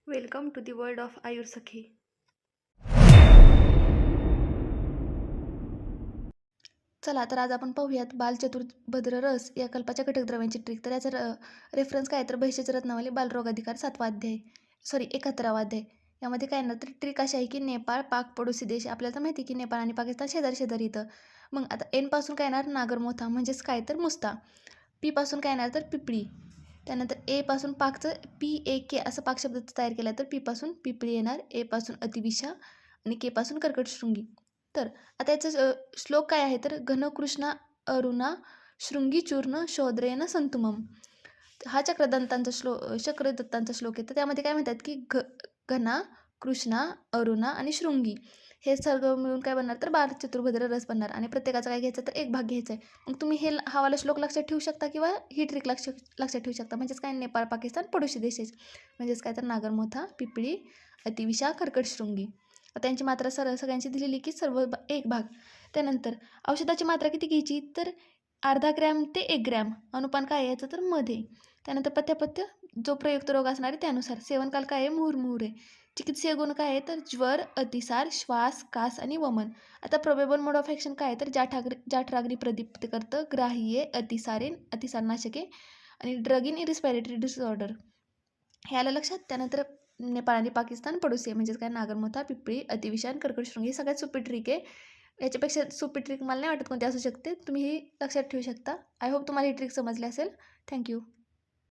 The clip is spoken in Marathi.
Welcome to the world of Ayur Sakhi. चला तर आज आपण पाहूयात बालचतुर्भद्र रस या कल्पाच्या घटकद्रव्यांची ट्रिक. तर याचा रेफरन्स काय तर बहिष्याच रत्नावली बालरोगाधिकार 7वा अध्याय, सॉरी 71वा अध्याय. यामध्ये काय ना तर ट्रिक अशी आहे की नेपाळ, पाक, पडोसी देश. आपल्याला तर माहिती आहे की नेपाळ आणि पाकिस्तान शेजारी शेजारी इथं. मग आता एन पासून काय येणार नागरमोथा म्हणजेच काय तर मुस्ता. पी पासून काय येणार तर पिपळी. त्यानंतर ए पासून पाकचं PAK असं पाक शब्द तयार केला तर पी पासून पिपळी येणार, ए पासून अतिविषा आणि के पासून कर्कटशृंगी. तर आता याचं श्लोक काय आहे तर घनकृष्णा अरुणा शृंगी चूर्ण शौद्रेन संतुमम. हा चक्रदत्तांचा श्लोक आहे. तर त्यामध्ये काय म्हणतात की घना, कृष्णा, अरुणा आणि शृंगी हे सर्व मिळून काय बनणार तर बालचतुर्भद्र रस बनणार आणि प्रत्येकाचा काय घ्यायचं तर एक भाग घ्यायचा आहे. मग तुम्ही हा वाला श्लोक लक्षात ठेवू शकता किंवा ही ट्रिक लक्षात ठेवू शकता. म्हणजेच काय नेपाळ, पाकिस्तान, पडोशी देश म्हणजेच काय तर नागरमोथा, पिपळी, अतिविषा, कर्कटशृंगी. त्यांची मात्रा सगळ्यांची दिलेली की सर्व एक भाग. त्यानंतर औषधाची मात्रा किती घ्यायची तर अर्धा ग्रॅम ते 1 ग्रॅम. अनुपान काय यायचं तर मध्ये. त्यानंतर पथ्यपथ्य जो प्रयुक्त रोग असणार आहे त्यानुसार. सेवनकाल काय आहे मुहुर्मुहुर आहे. चिकित्सीय गुण काय आहे तर ज्वर, अतिसार, श्वास, कास आणि वमन. आता प्रोबेबल मोड ऑफ ॲक्शन काय आहे तर जाठराग्नी प्रदीप्त करतं, ग्राह्य, अतिसारनाशके आणि ड्रग इन इरिस्पिरेटरी डिसऑर्डर. हे आलं लक्षात. त्यानंतर नेपाळ आणि पाकिस्तान पडोसी आहे म्हणजेच काय नागरमोथा, पिपळी, अतिविषा आणि कर्कटशृंगी ही सगळ्यात सोपी ट्रिक आहे. याच्यापेक्षा सोपी ट्रिक मला नाही वाटत कोणती असू शकते. तुम्ही ही लक्षात ठेवू शकता. आय होप तुम्हाला ही ट्रिक समजली असेल. थँक्यू.